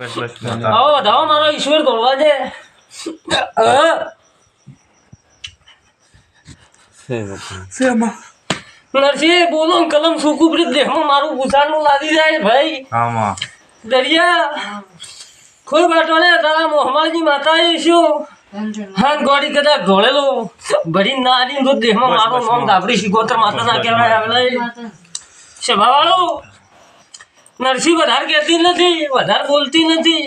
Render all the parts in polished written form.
આવો ધાવો મારો ઈશ્વર દોડવા દે. નરસિંહ બોલો કલમ સુકુપરી દેહમાં મારું ગુસાનું લાદી જાય ભાઈ. આમાં દરિયા કોઈ બાટો ને તારા મોહમાજી માતાએ શું હાન ગોડી કદાચ ઢોળેલો ભરી ના આલી તો દેહમાં મારું નામ ધાબડી શિકોતર માતા ના કહેવાય આવેલા સભાવાળો. નરસિંહ વધારે કહેતી નથી, વધારે બોલતી નથી.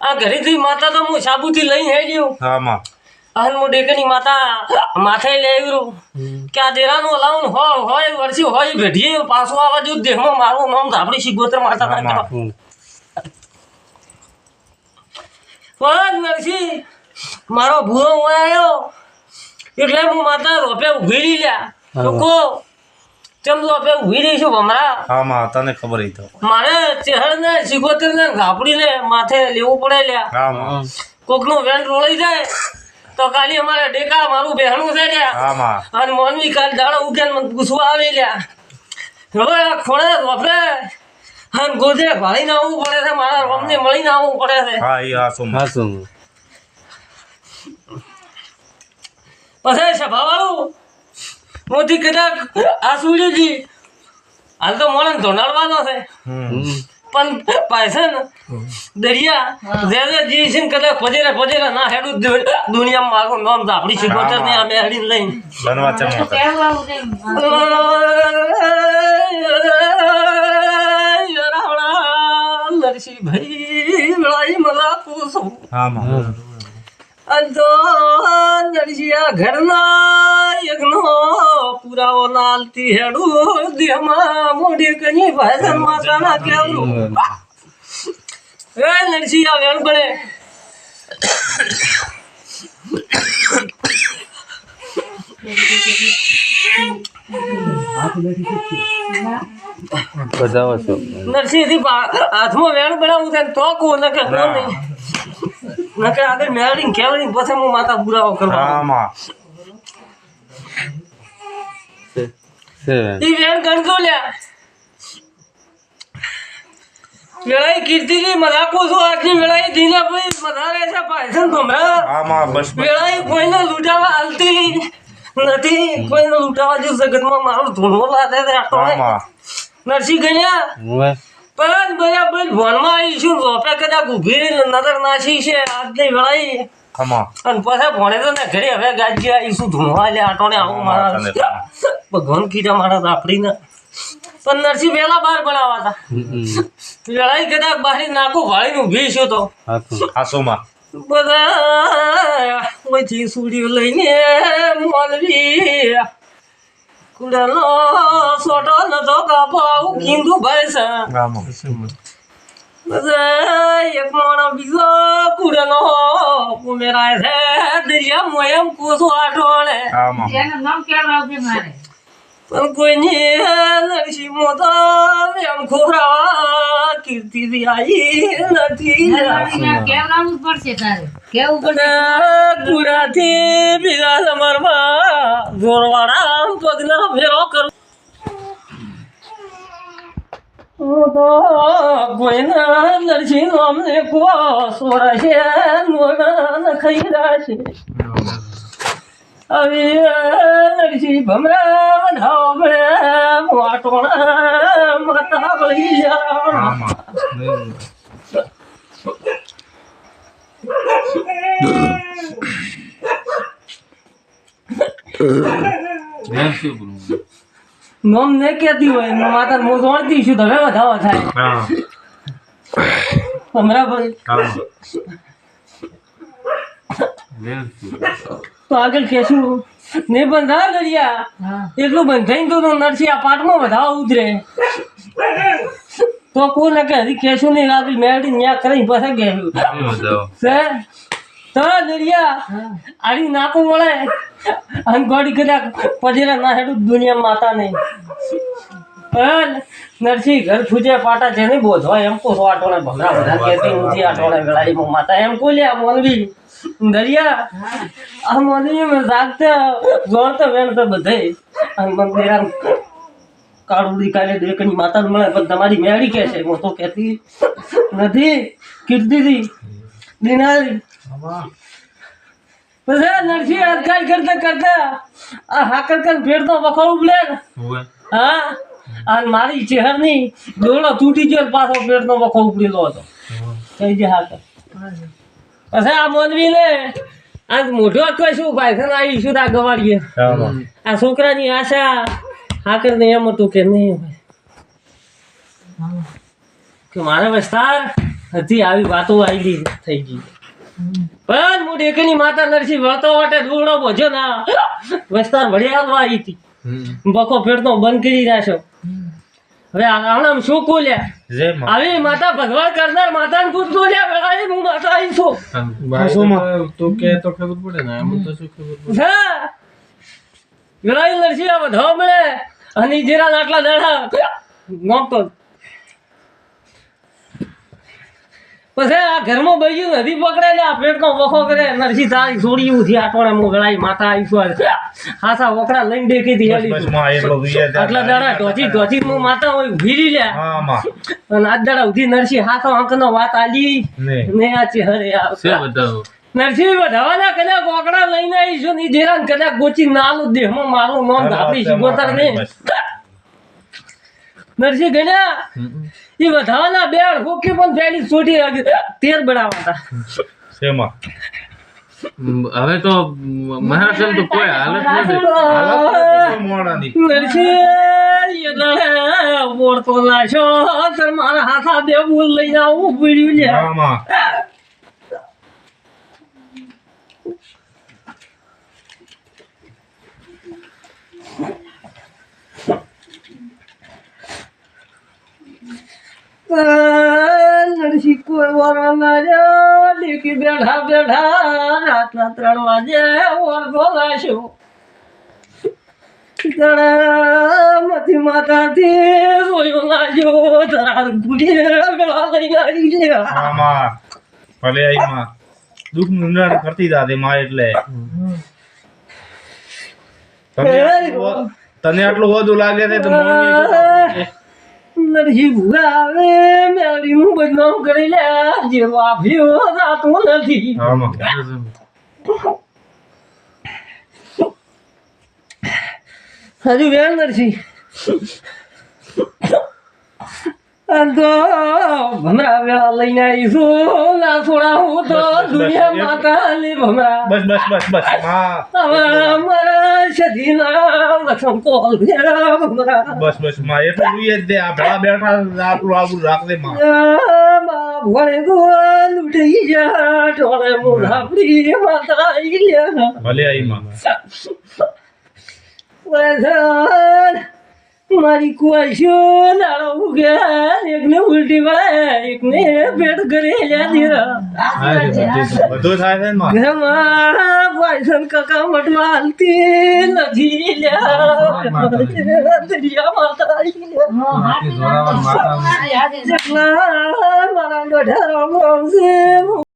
આ ઘરેથી માતા તો હું સાબુથી લઈને હેડ્યો. આમાં અને હું ડેકની માતા માથે લઈ આવ્યો કે આ દેરાનું લાવન હોય વર્ષી હોય ભેટીએ પાછું આવવા જો દેહમાં મારું નામ ધાબડી શિકોતર માતા ના કહેવાય. નરસિંહ મારો ભૂરો હું આવ્યો એટલે હું માતા રોપે ઉભી રહી લ્યા લોકો ચમ રોપે ઉભી રહી છું હમણાં. આમાં તને ખબર તો મારે ચહેર ને શિકોતર ને ગાપડી ને માથે લેવું પડે લ્યા. આમાં કોકનું વેન રોળી જાય તો કાલી અમારે ડેકા મારું બહેણું છે લ્યા. આમાં અને મોનવી કાલ દાડો ઉકેલ મને પૂછવા આવી લ્યા. હવે આ ખોળે રોપે અને ગોધે ભાળીને આવવું પડે છે, મારા રોમને મળીને આવવું પડે છે. હા એ હાસું પછી સભાવાળું મોથી કદાચ આ સુડ્યુંજી હાલ તો મોને ધોનાડવાનો છે પણ પાછે ને દરિયા જે છે ને કદાચ પજેરે ના હેડું દુનિયામાં મારું નામ ધાબડી શિકોતર ને અમે હેડીને લઈને બનવા નરસિંહ ભાઈ લડાઈ मला પૂછું. આમાં અંતો નરસિંહ ઘરના યજ્ઞ પુરાવો નાલતી હેડું દેહમાં મોઢે કની ભાઈ માતાના કેવરું. એ નરસિંહ આ વેણ પડે નરસિંહ હાથમાં વેણ બનાવું થાય તો કહું નકે કોણ નહીં નકે આગળ મેળવીને કેવડીને પછી હું માતા પુરાવો કરવા. આમાં ઈ વેણ ગણતો લ્યા વેળાઈ કીર્તિની મજાકો છું આજની વેળાઈ દીને ભાઈ મધારે છે પાયસન ભમરા. આમાં બસ વેળાઈ કોઈને લૂંટાવા હાલતી નથી, કોઈને લૂંટાવા જો જગતમાં મારું ધૂણો લાદે છે આટોણે. આમાં નરસિંહ ગણ્યા પણ બરાબર ભણમાં આવીશું રોપે કદાચ ઊભી રહી નજર નાસી છે આજની વેળાઈ. આમાં અને પછી ભણે તો ને ઘરે હવે ગાજી આવીશું ધૂણવા લે આટોણે આવું મારા ભગવાન કીધા મારા આપડીને. પણ નરસિંહ વેલા બહાર બનાવા હતા વેળાઈ કદાચ બહાર નાખું ભાળીને ઊભી છું તો હાસુમાં બધા ઓછી સુડીઓ લઈને મોલવી કુડાનો સોટો નતો કાપાવ કીધું ભાઈ છે. આમાં બધા એક મોણો બીજો કુડાનો ઉમેરાય છે દરિયા મોયમ કોસો આટોણે. આમાં પણ કોઈની નરસિંહ મોતા એમ ખોરાવા કીર્તિ આવી નથી. કુડાથી બીજા નંબરમાં જોરવાળા પગના ફેરો કરું તો કોઈના નરસિંહ અમને કો સોરાશે નોના ખાઈ રાખે. આવી નરસિંહ ભમરા વધાવો મળે વાટોણા માતા વળી જા. નોમ ને કેતી હોય માતા હું જોડતી છું તમે વધાવો થાય ભમરા ભાઈ તો આગળ કેશું ને બંધા દરિયા એટલું બંધાઈ તો નરસિંહ આ પાટમાં વધાવા ઉતરે તો કોઈ ના કે હજી કેશું નહીં આગળ મેળવી ન્યા કરી પાસે ગયું છે તો દરિયા આડી નાકું મળે અને ગોડી કદાચ પજેરા ના હેડું દુનિયા માતા નહીં. નરસિંહ ઘર ફૂજે પાટા છે નહીં બોધવા એમ કો આટોણે ભમરા બધા કહેતી નથી આટોણે વેળાઈ માતા એમ કોલ્યા મોનવી દરિયા આ મોનવી મેં જાગતે જોડતે વેણતે બધે અને મંદિર કાળુડી કાલે દેકની માતા મળે પણ તમારી મેળી કે છે હું તો કહેતી નથી. કીર્તિથી દિનારી પછી નરસિંહ અટકાઈ કરતા કરતા આ હાકર કર ફેરતો વખો ઉબલે ને હા અને મારી ચહેરની દોડો તૂટી ગયો ને પાછો પેટનો વખો ઉપડેલો હતો કઈ જે હાકર પછી આ મોનવીને આ મોઢો કોઈ શું ભાઈ આવી શું આ ગવાડીએ આ છોકરાની આશા હાકર ને એમ હતું કે નહીં કે મારા વિસ્તાર હતી આવી વાતો આવી થઈ ગઈ પણ હું ડેકની માતા નરસિંહ વળતો વાટે દોડો બોજો ના વિસ્તાર વડિયાળમાં આવી હતી બકો ફેરતો બંધ કરી રાખ્યો હવે આણામ શું કોલ્યા આવી માતા ભગવાન કરનાર માતાને પૂછ બોલ્યા વેળાએ હું માતા આવી છું તો કે તો ખબર પડે ને એમ તો શું ખબર પડે વેળાએ નરસિંહ આ વધવા મળે અને જેરા આટલા દાડા નોકતો પછી આ ઘરમાં બૈયું નદી પકડે ને આ પેટનો વખો કરે નરસિંહ તારી છોડી ઉઠી આટોણે હું વેળાએ માતા આવી હાસા વખડા લઈને દેખી હતી આટલા દાડા ઢોચી હું માતા હોય ભીરી લ્યા અને આજ દાડા ઉધી નરસિંહ હાથો અંકનો વાત આલી ને આ ચહેરે નરસિંહ વધાવાના કદાચ વખડા લઈને આવીશું ને જેરા કદાચ ગોચી નાલું દેહમાં મારું નામ ધાપડી શિગોતર ને નરસિંહ ગણ્યા એ વધાવાના બે હોકી પણ પહેલી છોટી 13 બનાવતા હવે તો મહારાષ્ટ્ર તો કોઈ હાલત નથી નરસિંહ ઓળતો નાશો સર મારા હાથા બે બોલ લઈને આવું પીડ્યું લ્યા નરસિંહ કોઈ વાળા ના લેકી બેઠા બેઠા રાતના 3 વાગે ઓળખો લાશ્યો માંથી માતાથી રોયો લાગ્યો તાર ગુડી ગળા લઈને આવી ગયા ભલે આઈ માં દુઃખ નું કરતી દાદે માં એટલે તને આટલું વધુ લાગે છે તો નરસિંહ ભૂરા આવે મેળી હું બદનામ કરી લે જે વાફ્યો રાતો નથી હજુ વેર નરસિંહ તો ભમરા વેળા લઈને આવીશું ના છોડા હું તો દુનિયા માતા લે ભમરા બસ અમારા સધીના લક્ષણ કોલ ભમરા બસ માં એટલું જ દે આ ભેળા બેઠા આટલું આવું રાખ દે માં ભણે ગોલ ઉઠી જા ટોળે મોઢાપડી માતા આવી ગયા ભલે આઈ માં મારી કુવાશો દાડો ઉગે એકને ઉલટી વળે એકને પેટ કરે લ્યા ધીરા બધું થાય છે માં ઘરમાં પાયસન કાકા મટમાં હાલતી નથી લ્યા દરિયા માતા આવી લ્યા મારા દોઢા રામ રામ છે